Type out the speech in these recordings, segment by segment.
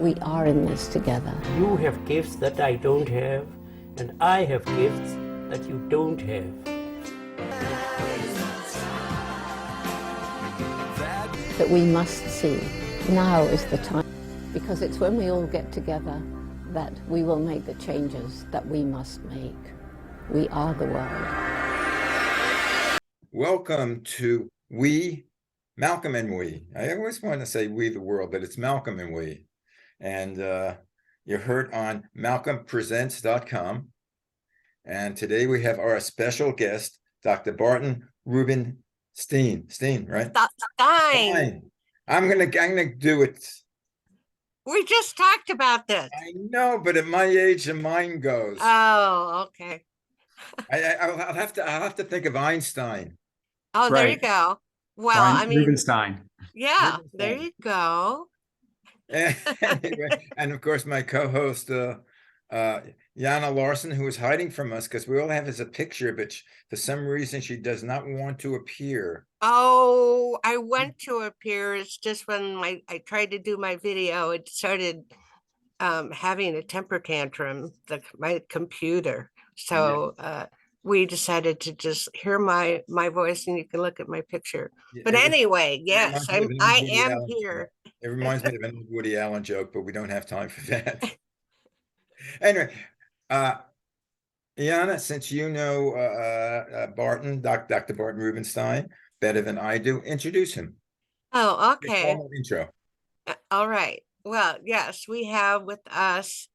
We are in this together. You have gifts that I don't have, and I have gifts that you don't have. That we must see. Now is the time, because it's when we all get together that we will make the changes that we must make. We are the world. Welcome to We, Malcolm and We. I always want to say we the world, but it's Malcolm and We. And you're heard on malcolmpresents.com. And today we have our special guest, Dr. Barton Rubenstein. Right? Stein. I'm gonna do it. We just talked about this. I know, but at my age, the mind goes. Oh, okay. I'll have to think of Einstein. Oh, there you go. Well, I mean, Rubenstein. yeah, Rubenstein. there you go. Anyway, and of course, my co-host, Jana Larson, who is hiding from us because we all have as a picture, but for some reason she does not want to appear. Oh, I went to appear. It's just when I tried to do my video, it started having a temper tantrum, my computer. So we decided to just hear my voice, and you can look at my picture. But anyway, yes, I am here. It reminds me of an Woody Allen joke, but we don't have time for that. Anyway, Jana, since you know Barton, Dr. Barton Rubenstein, better than I do, introduce him. Oh, okay. Intro. All right. Well, yes, we have with us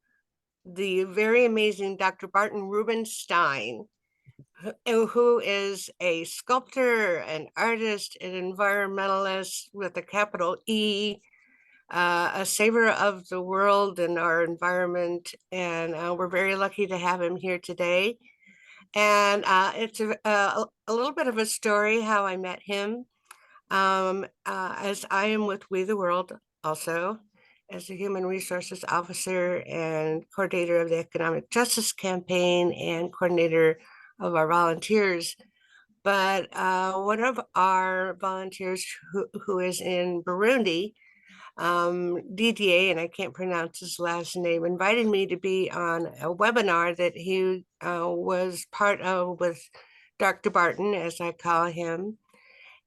the very amazing Dr. Barton Rubenstein, who is a sculptor, an artist, an environmentalist with a capital E, a saver of the world and our environment. And we're very lucky to have him here today. And it's a little bit of a story how I met him, as I am with We the World also, as a human resources officer and coordinator of the Economic Justice Campaign and coordinator of our volunteers. But one of our volunteers who is in Burundi, DDA, and I can't pronounce his last name, invited me to be on a webinar that he was part of with Dr. Barton, as I call him.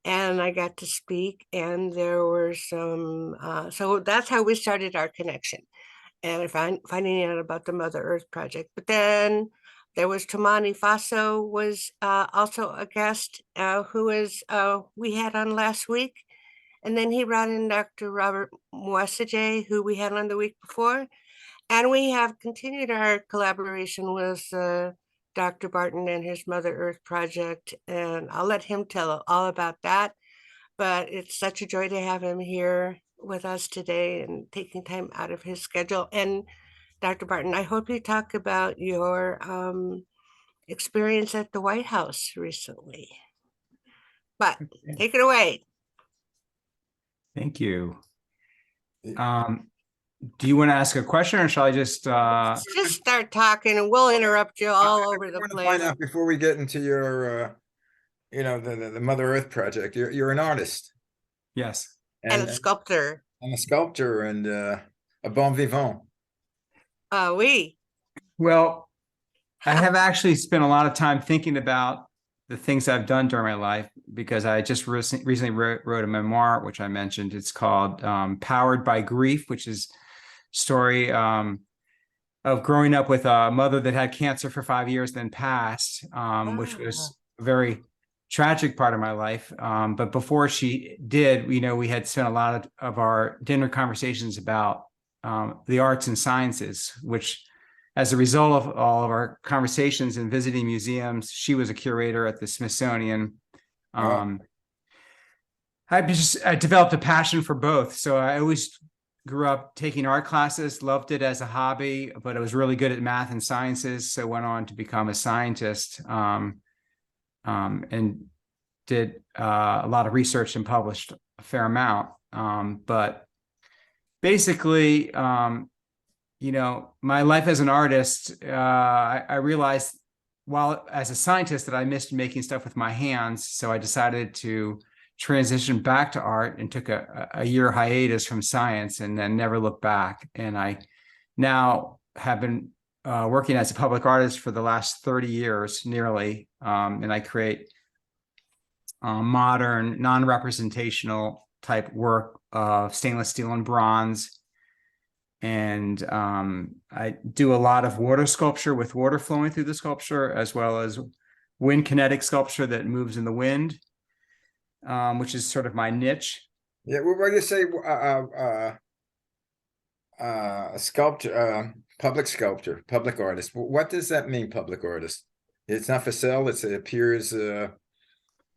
And I got to speak, and there were some, so that's how we started our connection and finding out about the Mother Earth Project. But then there was Tamani Faso was also a guest who we had on last week. And then he brought in Dr. Robert Mwesije, who we had on the week before. And we have continued our collaboration with Dr. Barton and his Mother Earth Project, and I'll let him tell all about that. But it's such a joy to have him here with us today and taking time out of his schedule. And Dr. Barton, I hope you talk about your experience at the White House recently. But take it away. Thank you. Do you want to ask a question, or shall I just start talking, and we'll interrupt you all over the place. Find out before we get into your, the Mother Earth Project. You're an artist. Yes. And a sculptor. And a sculptor and a bon vivant. Oui. Well, I have actually spent a lot of time thinking about the things I've done during my life, because I just recently wrote a memoir, which I mentioned. It's called Powered by Grief, which is a story of growing up with a mother that had cancer for 5 years, then passed, which was a very tragic part of my life. But before she did, we had spent a lot of our dinner conversations about the arts and sciences, which, as a result of all of our conversations and visiting museums, she was a curator at the Smithsonian. I developed a passion for both. So I always grew up taking art classes, loved it as a hobby, but I was really good at math and sciences. So went on to become a scientist, and did a lot of research and published a fair amount. But basically, my life as an artist, I realized while as a scientist that I missed making stuff with my hands. So I decided to transitioned back to art and took a year hiatus from science and then never looked back. And I now have been working as a public artist for the last 30 years nearly. And I create modern, non-representational type work of stainless steel and bronze. And I do a lot of water sculpture with water flowing through the sculpture, as well as wind kinetic sculpture that moves in the wind, which is sort of my niche. Yeah, well, what do you say? Sculptor, public sculptor, public artist. What does that mean, public artist? It's not for sale. It appears.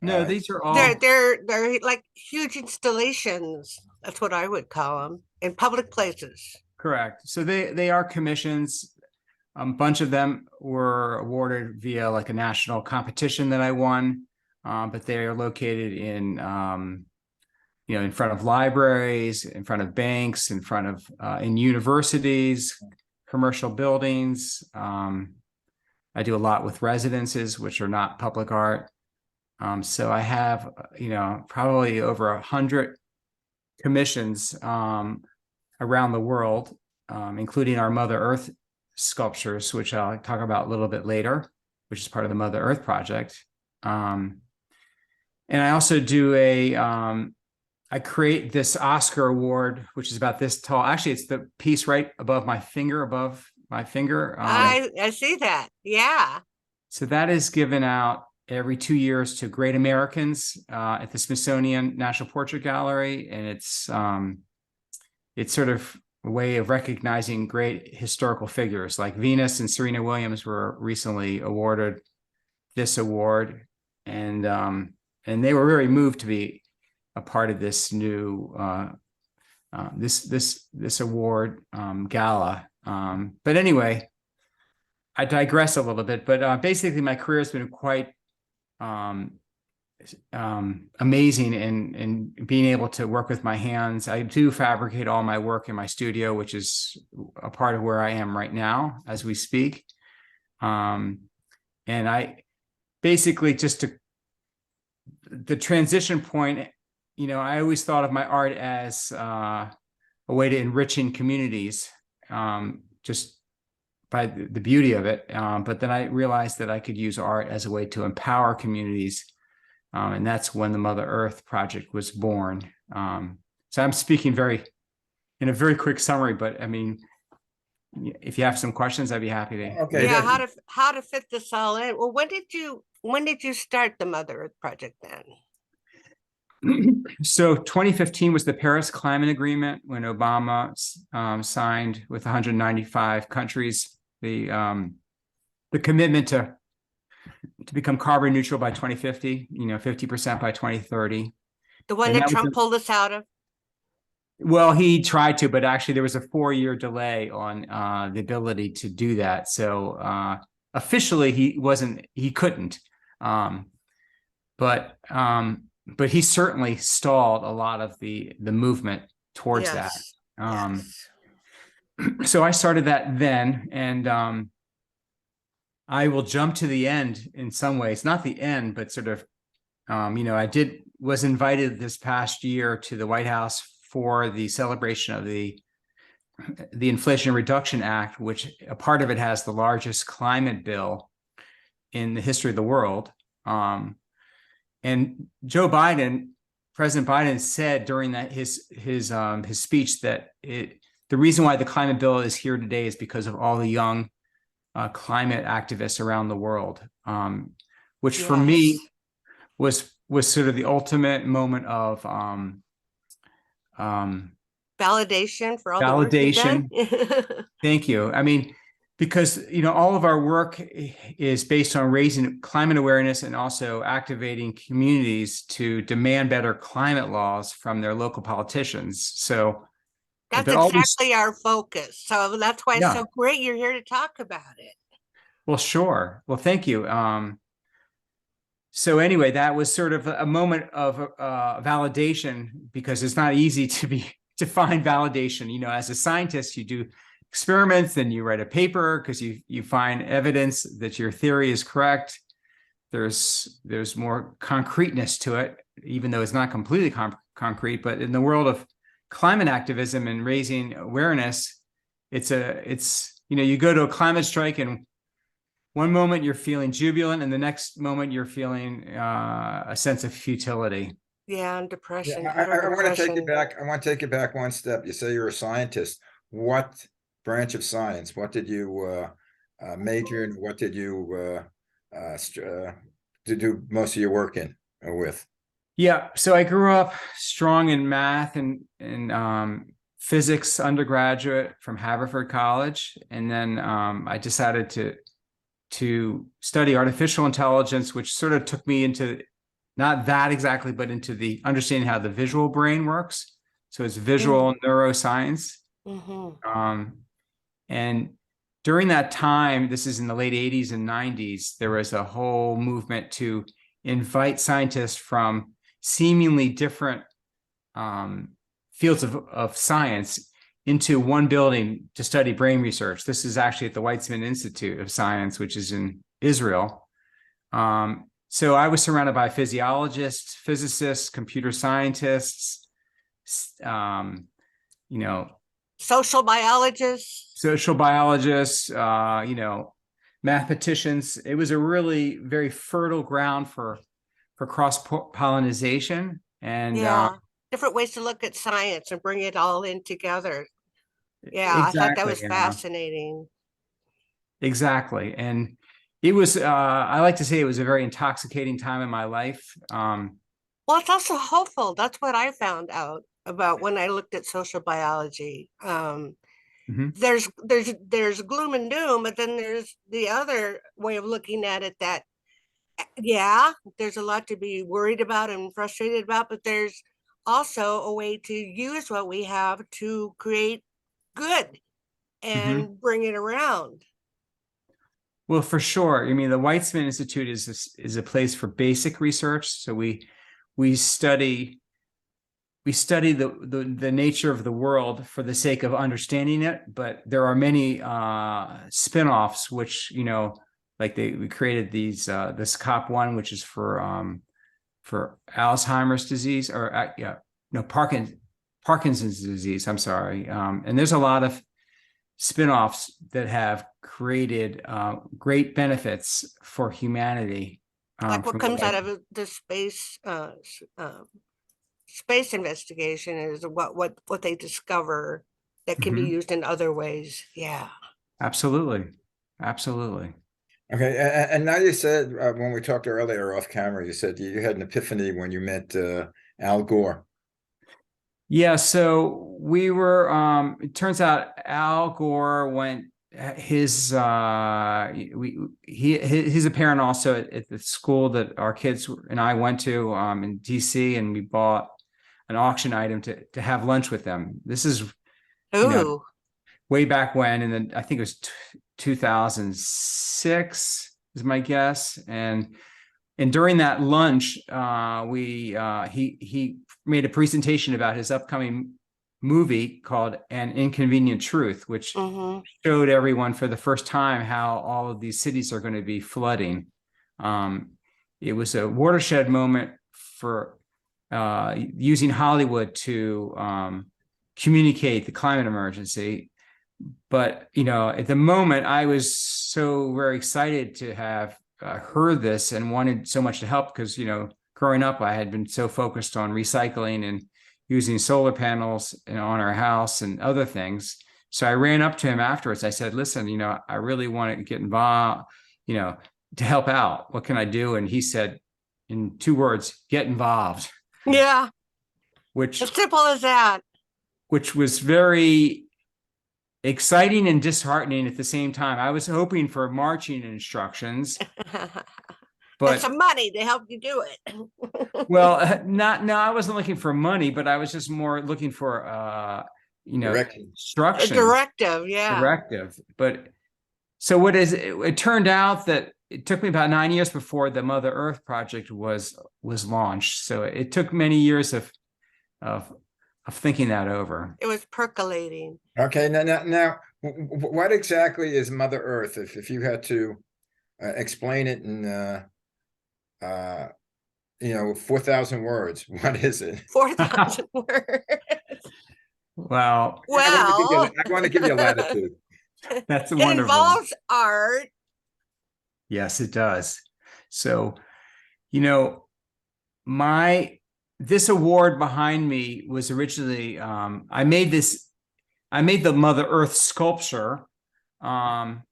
No, these are all. They're like huge installations. That's what I would call them, in public places. Correct. So they are commissions. A bunch of them were awarded via like a national competition that I won, but they are located in, in front of libraries, in front of banks, in front of in universities, commercial buildings. I do a lot with residences, which are not public art. So I have, probably over 100 commissions around the world, including our Mother Earth sculptures, which I'll talk about a little bit later, which is part of the Mother Earth project. And I also do I create this Oscar award, which is about this tall. Actually, it's the piece right above my finger, I see that. Yeah. So that is given out every 2 years to great Americans at the Smithsonian National Portrait Gallery. And it's sort of a way of recognizing great historical figures, like Venus and Serena Williams were recently awarded this award. And they were very moved to be a part of this new this award gala. But anyway, I digress a little bit, but basically my career has been quite amazing in being able to work with my hands. I do fabricate all my work in my studio, which is a part of where I am right now as we speak. And I basically the transition point, I always thought of my art as a way to enriching communities, just by the beauty of it. But then I realized that I could use art as a way to empower communities. And that's when the Mother Earth project was born. So I'm speaking in a very quick summary, but I mean, if you have some questions, I'd be happy to. Okay. Yeah, how to fit this all in. Well, when did you start the Mother Earth project then? So 2015 was the Paris Climate Agreement, when Obama signed with 195 countries the commitment to become carbon neutral by 2050, 50% by 2030. The one that Trump pulled us out of? Well, he tried to, but actually there was a 4-year delay on the ability to do that. So officially he couldn't. But he certainly stalled a lot of the movement towards that. So I started that then, and I will jump to the end in some ways, not the end, but sort of, I was invited this past year to the White House for the celebration of the Inflation Reduction Act, which a part of it has the largest climate bill in the history of the world. And President Biden said during his speech that the reason why the climate bill is here today is because of all the young climate activists around the world, which for me was sort of the ultimate moment of validation for all validation. The work you've done. Thank you. I mean, because all of our work is based on raising climate awareness and also activating communities to demand better climate laws from their local politicians. So that's exactly our focus. So that's why it's so great you're here to talk about it. Well, sure. Well, thank you. So anyway, that was sort of a moment of validation, because it's not easy to find validation. As a scientist, you do experiments, then you write a paper because you find evidence that your theory is correct. there's more concreteness to it, even though it's not completely concrete. But in the world of climate activism and raising awareness, it's you go to a climate strike, and one moment you're feeling jubilant, and the next moment you're feeling a sense of futility. Yeah, and depression. I want to take you back. I want to take you back one step. You say you're a scientist. What branch of science? What did you major in? What did you to do most of your work in with? Yeah, so I grew up strong in math and physics undergraduate from Haverford College, and then I decided to study artificial intelligence, which sort of took me into, not that exactly, but into the understanding how the visual brain works. So it's visual neuroscience. And during that time, this is in the late 80s and 90s, there was a whole movement to invite scientists from seemingly different fields of science into one building to study brain research. This is actually at the Weizmann Institute of Science, which is in Israel. So I was surrounded by physiologists, physicists, computer scientists, social biologists, mathematicians. It was a really very fertile ground for cross-pollination and different ways to look at science and bring it all in together. Yeah, exactly, I thought that was fascinating. Exactly. And it was, I like to say it was a very intoxicating time in my life. Well, it's also hopeful. That's what I found out about when I looked at social biology. There's gloom and doom, but then there's the other way of looking at it that, there's a lot to be worried about and frustrated about, but there's also a way to use what we have to create good and bring it around. Well, for sure. I mean, the Weizmann Institute is a place for basic research. So we study the nature of the world for the sake of understanding it, but there are many spin-offs which, like we created these this COP1, which is for Alzheimer's disease, or Parkinson's disease. I'm sorry. And there's a lot of spin-offs that have created great benefits for humanity. Like what comes out of the space investigation is what they discover that can be used in other ways. Yeah, absolutely. Okay, and now you said when we talked earlier off camera, you said you had an epiphany when you met Al Gore. Yeah, so we were. It turns out Al Gore went. He's a parent also at the school that our kids and I went to in DC, and we bought an auction item to have lunch with them. This is way back when, and then I think it was 2006 is my guess, and during that lunch, he made a presentation about his upcoming movie called An Inconvenient Truth, which showed everyone for the first time how all of these cities are going to be flooding. It was a watershed moment for using Hollywood to communicate the climate emergency. But, at the moment, I was so very excited to have heard this and wanted so much to help because, growing up, I had been so focused on recycling and using solar panels on our house and other things. So I ran up to him afterwards. I said, listen, I really want to get involved, to help out. What can I do? And he said, in 2 words, get involved. Yeah. Which as simple as that. Which was very exciting and disheartening at the same time. I was hoping for marching instructions. But some money to help you do it. Well, I wasn't looking for money, but I was just more looking for, instruction. A directive, yeah. Directive. But so it turned out that it took me about 9 years before the Mother Earth Project was launched. So it took many years of thinking that over. It was percolating. Okay, now, what exactly is Mother Earth? If you had to explain it in 4,000 words. What is it? 4,000 words. Well, Well, I want to give you latitude. that's it wonderful. involves art. Yes, it does. So, this award behind me was originally, I made the Mother Earth sculpture, and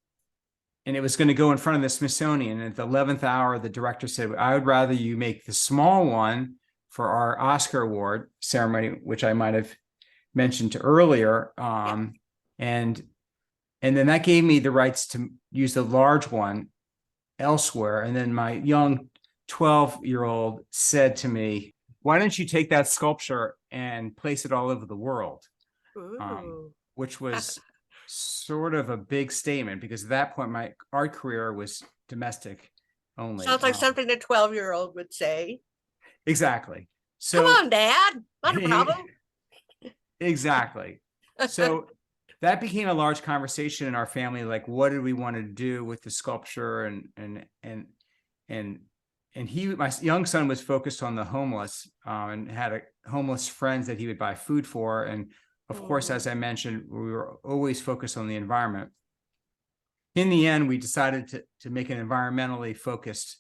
it was going to go in front of the Smithsonian. And at the 11th hour, the director said, I would rather you make the small one for our Oscar award ceremony, which I might have mentioned earlier. And then that gave me the rights to use the large one elsewhere. And then my young 12-year-old said to me, why don't you take that sculpture and place it all over the world? Which was sort of a big statement, because at that point my art career was domestic only. Sounds like something a 12-year-old would say. Exactly. Come on, Dad, not a problem. Exactly. So that became a large conversation in our family. Like, what did we want to do with the sculpture? And my young son was focused on the homeless, and had homeless friends that he would buy food for. And of course, as I mentioned, we were always focused on the environment. In the end, we decided to make an environmentally focused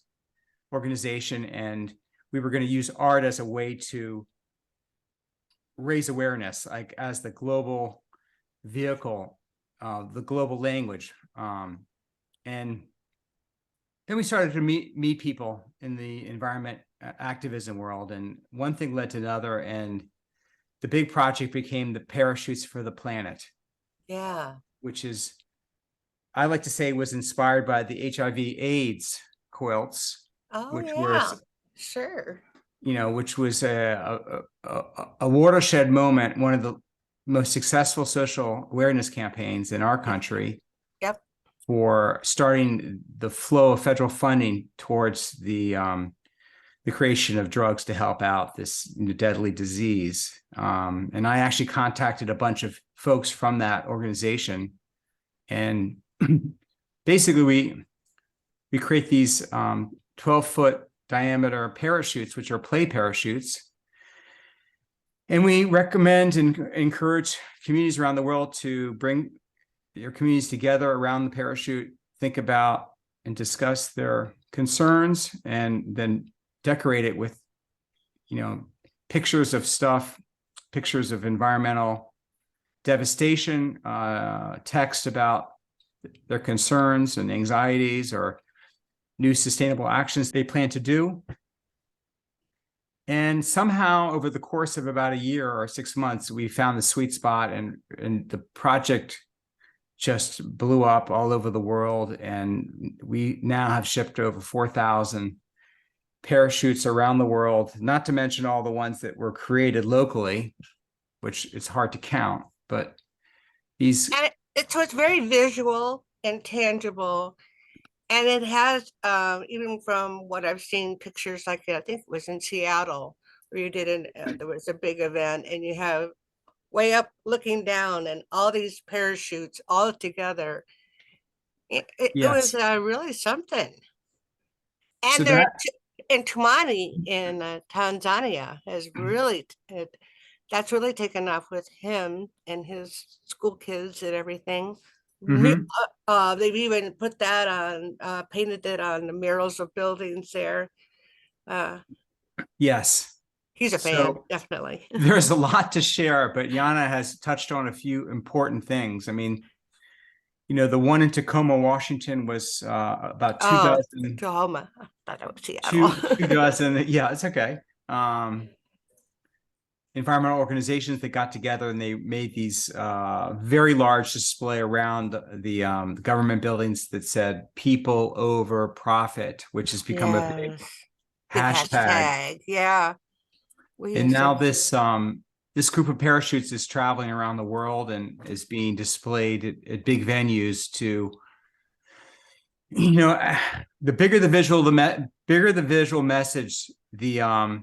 organization, and we were going to use art as a way to raise awareness, like as the global vehicle, the global language. And then we started to meet people in the environment activism world, and one thing led to another, and the big project became the Parachutes for the Planet. Yeah. Which is, I like to say, was inspired by the HIV/AIDS quilts. Oh, which yeah. were, Sure. which was a watershed moment, one of the most successful social awareness campaigns in our country. Yep. For starting the flow of federal funding towards the creation of drugs to help out this deadly disease. And I actually contacted a bunch of folks from that organization, and basically we create these 12-foot diameter parachutes, which are play parachutes. And we recommend and encourage communities around the world to bring their communities together around the parachute, think about and discuss their concerns, and then decorate it with, pictures of stuff, pictures of environmental devastation, text about their concerns and anxieties, or new sustainable actions they plan to do. And somehow over the course of about a year or 6 months, we found the sweet spot, and the project just blew up all over the world. And we now have shipped over 4,000 parachutes around the world, not to mention all the ones that were created locally, which is hard to count. But these... And it's very visual and tangible. And it has, even from what I've seen, pictures like I think it was in Seattle, where you did there was a big event, and you have way up looking down and all these parachutes all together. It was really something. And So there in Tumani in Tanzania has really, that's really taken off with him and his school kids and everything. They've even put that on, painted it on the murals of buildings there. Yes. He's a fan, definitely. There's a lot to share, but Yana has touched on a few important things. I mean, the one in Tacoma, Washington was about 2 dozen. Tacoma. I thought it was Seattle. 2 dozen. Yeah, it's okay. Environmental organizations that got together, and they made these very large display around the government buildings that said "People over profit," which has become a big hashtag. Yeah. And now this group of parachutes is traveling around the world and is being displayed at big venues to, the bigger the visual message, the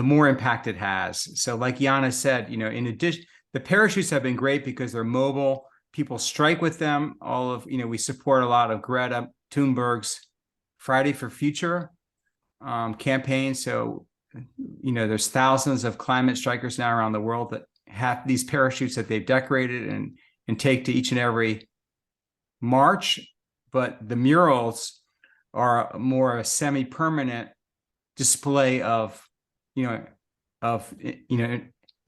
more impact it has. So like Yana said, in addition, the parachutes have been great because they're mobile. People strike with them. We support a lot of Greta Thunberg's Friday for Future campaign. So, there's thousands of climate strikers now around the world that have these parachutes that they've decorated and take to each and every march. But the murals are more a semi-permanent display of,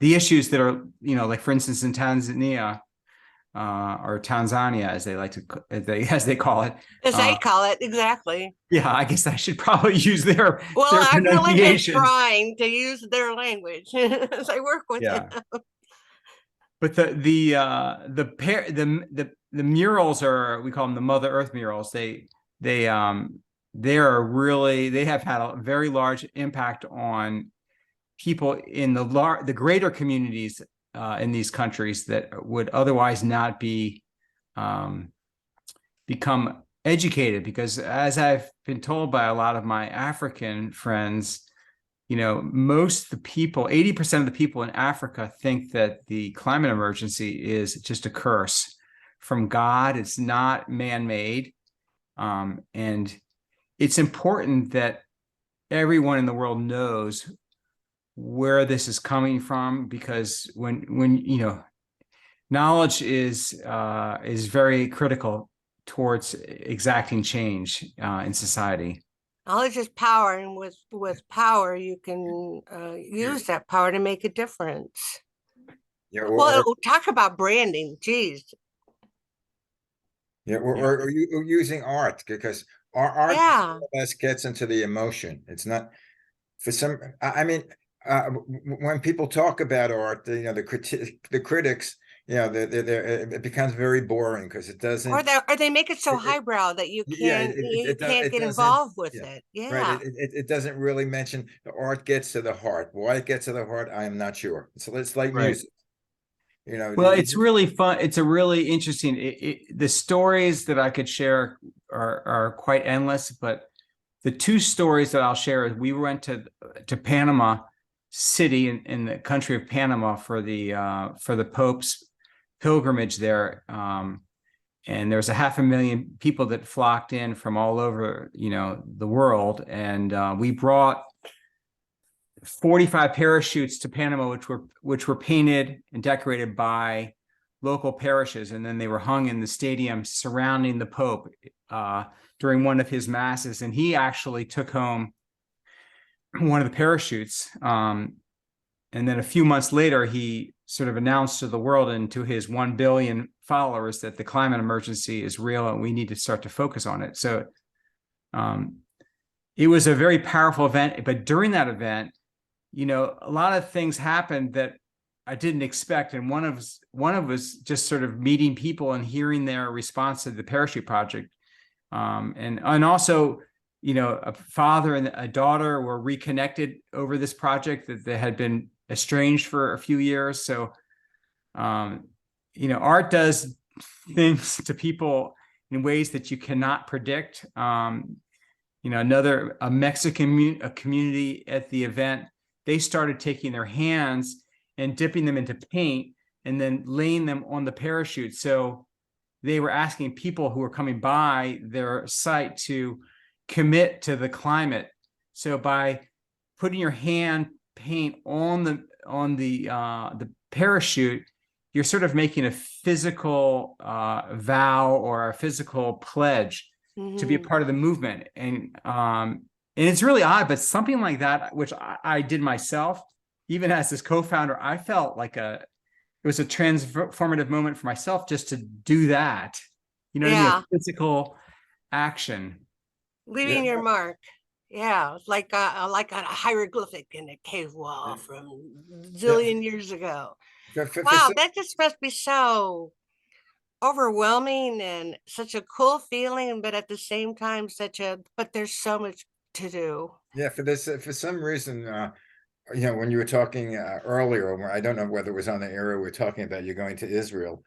the issues that are, like for instance, in Tanzania, or Tanzania, as they like to, as they call it. As I call it, exactly. Yeah, I guess I should probably use their I've really been pronunciation. trying to use their language as I work with them. But the murals are, we call them the Mother Earth murals. They have had a very large impact on people in the greater communities in these countries that would otherwise not be become educated, because as I've been told by a lot of my African friends, most of the people, 80% of the people in Africa think that the climate emergency is just a curse from God. It's not man-made. And it's important that everyone in the world knows where this is coming from, because when knowledge is very critical towards exacting change in society. Knowledge is power, and with power, you can use that power to make a difference. Yeah, Talk about branding, geez. Yeah, or using art, because our art gets into the emotion. It's not for some. I mean, when people talk about art, the critics, it becomes very boring because it doesn't. Or they make it so highbrow that you can't get involved with it. Yeah, right. It doesn't really mention the art gets to the heart. Why it gets to the heart, I am not sure. So it's like music. Well, it's really fun. It's a really interesting. The stories that I could share are quite endless, but the two stories that I'll share is we went to Panama City in the country of Panama for the Pope's pilgrimage there, and there was 500,000 people that flocked in from all over the world, and we brought 45 parachutes to Panama, which were painted and decorated by local parishes, and then they were hung in the stadium surrounding the Pope during one of his masses. And he actually took home one of the parachutes, and then a few months later, he sort of announced to the world and to his 1 billion followers that the climate emergency is real and we need to start to focus on it. So it was a very powerful event. But during that event, a lot of things happened that I didn't expect. And one of was just sort of meeting people and hearing their response to the parachute project. And also, a father and a daughter were reconnected over this project that they had been estranged for a few years. So, art does things to people in ways that you cannot predict. A Mexican community at the event, they started taking their hands and dipping them into paint and then laying them on the parachute. So they were asking people who were coming by their site to commit to the climate. So by putting your hand paint on the parachute, you're sort of making a physical vow or a physical pledge to be a part of the movement. And it's really odd, but something like that, which I did myself, even as this co-founder, I felt like it was a transformative moment for myself just to do that, a physical action. Leaving your mark. Yeah, like a hieroglyphic in a cave wall from zillion years ago. Wow, that just must be so overwhelming and such a cool feeling, but at the same time but there's so much to do. Yeah, for some reason, when you were talking earlier, I don't know whether it was on the air or we were talking about you going to Israel.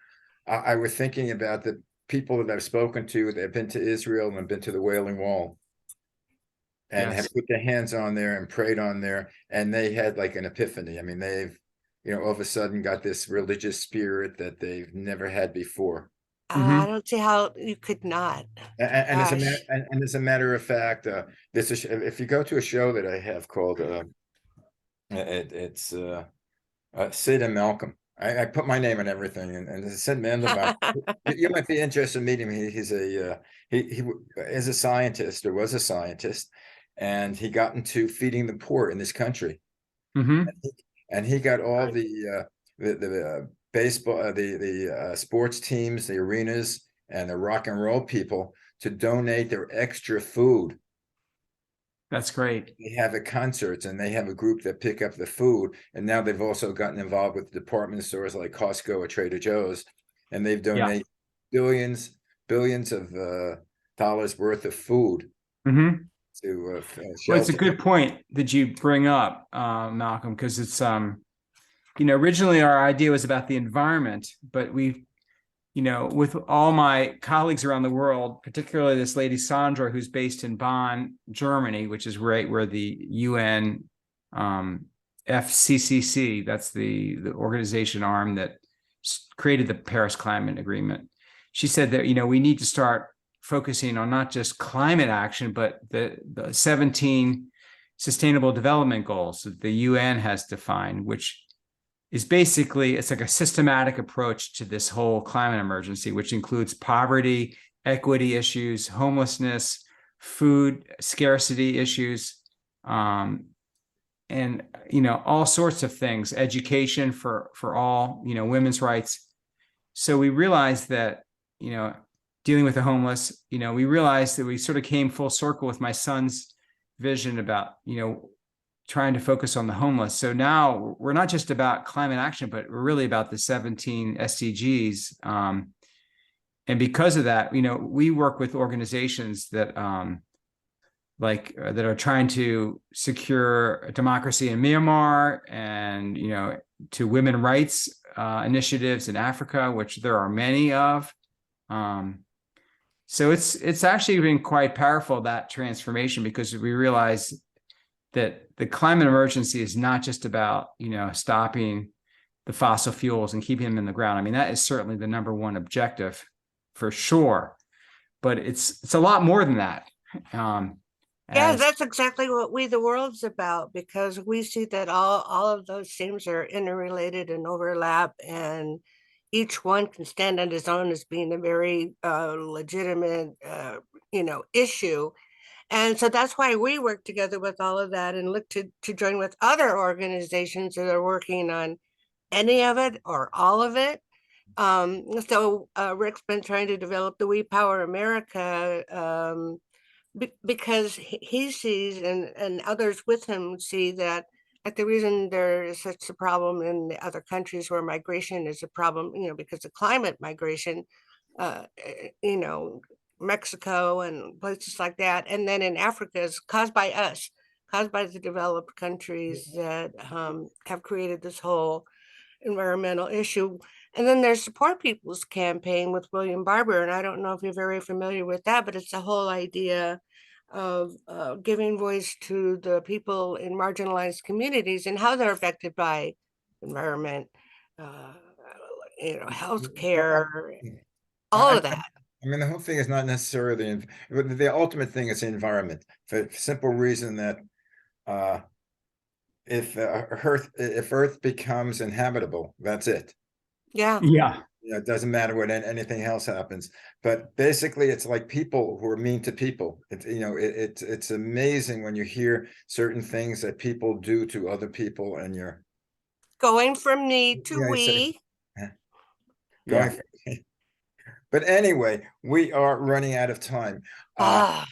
I was thinking about the people that I've spoken to that have been to Israel and been to the Wailing Wall and have put their hands on there and prayed on there, and they had like an epiphany. I mean, they've all of a sudden got this religious spirit that they've never had before. I don't see how you could not. And as a Gosh. and as a matter of fact, this is if you go to a show that I have called it's Sid and Malcolm. I put my name on everything, and Sid Mandelbaum. You might be interested in meeting him. He's a he is a scientist or was a scientist, and he got into feeding the poor in this country. Mm-hmm. And he got all the baseball, the sports teams, the arenas, and the rock and roll people to donate their extra food. That's great. They have at concerts, and they have a group that pick up the food. And now they've also gotten involved with department stores like Costco or Trader Joe's, and they've donated billions of dollars worth of food Mm-hmm. to Well, it's a shelter. good point that you bring up, Malcolm, because it's originally our idea was about the environment, but we, with all my colleagues around the world, particularly this lady Sandra, who's based in Bonn, Germany, which is right where the UN FCCC, that's the organization arm that created the Paris Climate Agreement. She said that we need to start focusing on not just climate action, but the 17 Sustainable Development Goals that the UN has defined, which is basically, it's like a systematic approach to this whole climate emergency, which includes poverty, equity issues, homelessness, food scarcity issues, and all sorts of things, education for all, women's rights. So we realized that, dealing with the homeless, we realized that we sort of came full circle with my son's vision about, trying to focus on the homeless. So now we're not just about climate action, but we're really about the 17 SDGs. And because of that, we work with organizations that that are trying to secure democracy in Myanmar, and to women rights initiatives in Africa, which there are many of. So it's actually been quite powerful, that transformation, because we realize that the climate emergency is not just about stopping the fossil fuels and keeping them in the ground. I mean, that is certainly the number one objective for sure, but it's a lot more than that. Yeah, that's exactly what We the World's about, because we see that all of those themes are interrelated and overlap, and each one can stand on its own as being a very legitimate, issue. And so that's why we work together with all of that and look to join with other organizations that are working on any of it or all of it. So Rick's been trying to develop the We Power America because he sees, and others with him see, that the reason there is such a problem in the other countries where migration is a problem, because of climate migration, Mexico and places like that. And then in Africa is caused by us, caused by the developed countries that have created this whole environmental issue. And then there's the Poor People's Campaign with William Barber. And I don't know if you're very familiar with that, but it's the whole idea of giving voice to the people in marginalized communities and how they're affected by environment, healthcare, all of that. I mean, the whole thing is not necessarily the ultimate thing is the environment, for the simple reason that if Earth becomes inhabitable, that's it. Yeah. It doesn't matter what anything else happens. But basically, it's like people who are mean to people. It's amazing when you hear certain things that people do to other people, and you're going from need to we. Going. But anyway, we are running out of time. How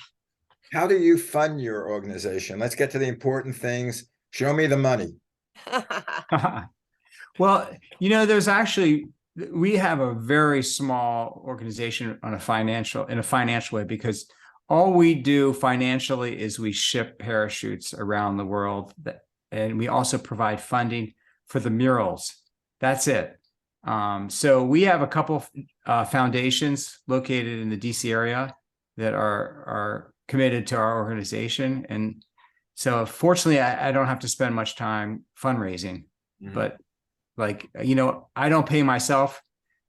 do you fund your organization? Let's get to the important things. Show me the money. Well, we have a very small organization in a financial way, because all we do financially is we ship parachutes around the world, and we also provide funding for the murals. That's it. So we have a couple foundations located in the DC area that are committed to our organization. And so fortunately, I don't have to spend much time fundraising, but I don't pay myself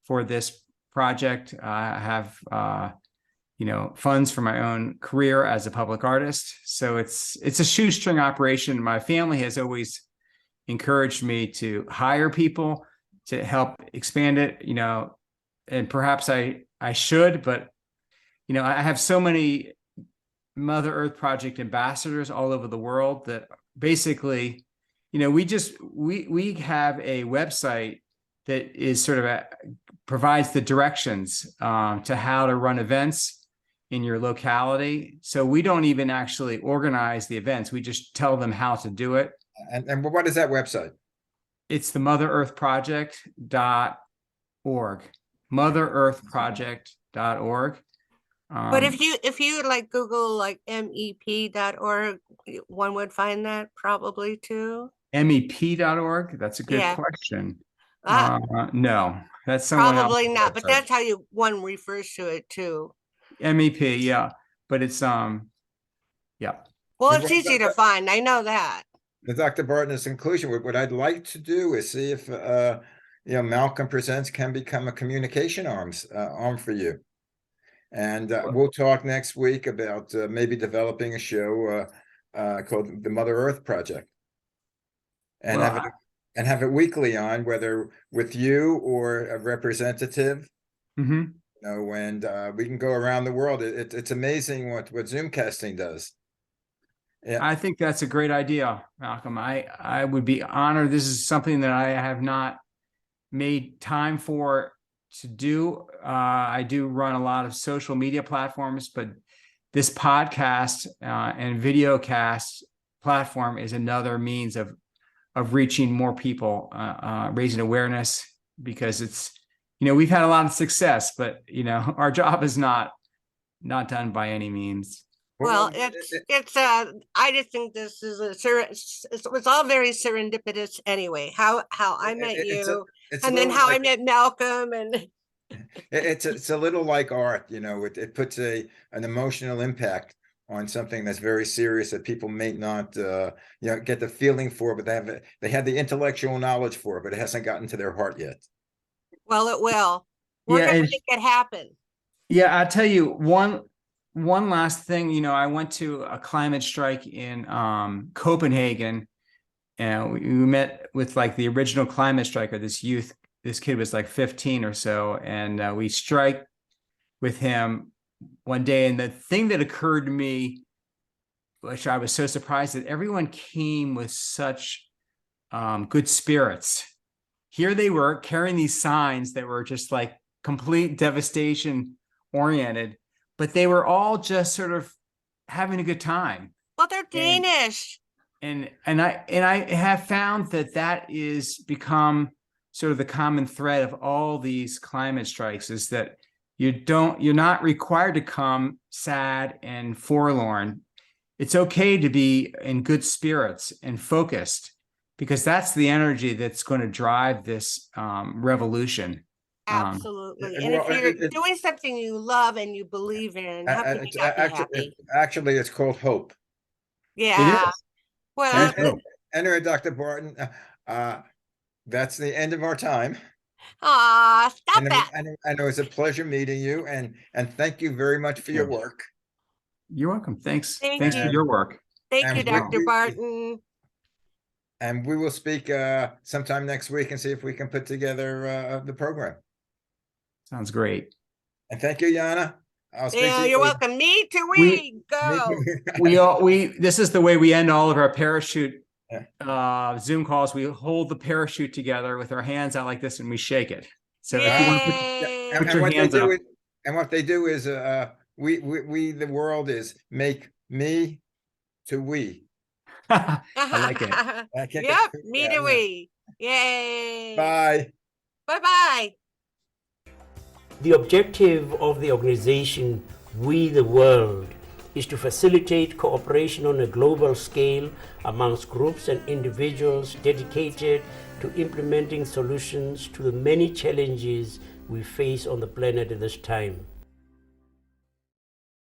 for this project. I have, funds for my own career as a public artist. So it's a shoestring operation. My family has always encouraged me to hire people to help expand it, and perhaps I should, but, I have so many Mother Earth Project ambassadors all over the world that basically, we have a website that is sort of provides the directions to how to run events in your locality. So we don't even actually organize the events. We just tell them how to do it. And what is that website? It's the motherearthproject.org, motherearthproject.org. But if you like Google like mep.org, one would find that probably too. MEP.org, that's a good Yeah. question. Ah, No, that's someone probably else's not, but website. that's how one refers to it too. MEP, yeah, but it's yeah. Well, it's easy to find. I know that. Dr. Barton, in conclusion, what I'd like to do is see if Malcolm Presents can become a communication arm for you. And we'll talk next week about maybe developing a show called the Mother Earth Project, and have it weekly on, whether with you or a representative. Mm-hmm. And we can go around the world. It's amazing what Zoomcasting does. Yeah, I think that's a great idea, Malcolm. I would be honored. This is something that I have not made time for to do. I do run a lot of social media platforms, but this podcast and video cast platform is another means of reaching more people, raising awareness, because it's, we've had a lot of success, but our job is not done by any means. Well, it's I just think this is it's all very serendipitous anyway. How I met you, and then how I met Malcolm, and it's a little like art, it puts an emotional impact on something that's very serious that people may not get the feeling for, but they have the intellectual knowledge for, but it hasn't gotten to their heart yet. Well, it will. We're gonna make it happen. Yeah, I'll tell you one last thing. I went to a climate strike in Copenhagen, and we met with like the original climate striker, this kid was like 15 or so, and we strike with him one day. And the thing that occurred to me, which I was so surprised, that everyone came with such good spirits. Here they were carrying these signs that were just like complete devastation oriented, but they were all just sort of having a good time. Well, they're Danish. And I have found that is become sort of the common thread of all these climate strikes, is that you're not required to come sad and forlorn. It's okay to be in good spirits and focused, because that's the energy that's going to drive this revolution. Absolutely. And if you're doing something you love and you believe in, how can you not be happy? Actually, it's called hope. Yeah. Well, anyway, Dr. Barton, that's the end of our time. Stop that. And it was a pleasure meeting you, and thank you very much for your work. You're welcome. Thanks. Thank Thanks you. for your work. Thank you, Dr. Barton. And we will speak sometime next week and see if we can put together the program. Sounds great. And thank you, Yana. I'll speak to you. You're welcome. Me too. Go. This is the way we end all of our parachute Zoom calls. We hold the parachute together with our hands out like this, and we shake it. So if you want to put your hands up. And what they do is, we the world is make me to we. I like it. Yep, me to we. Yay. Bye. Bye-bye. The objective of the organization We the World is to facilitate cooperation on a global scale amongst groups and individuals dedicated to implementing solutions to the many challenges we face on the planet at this time.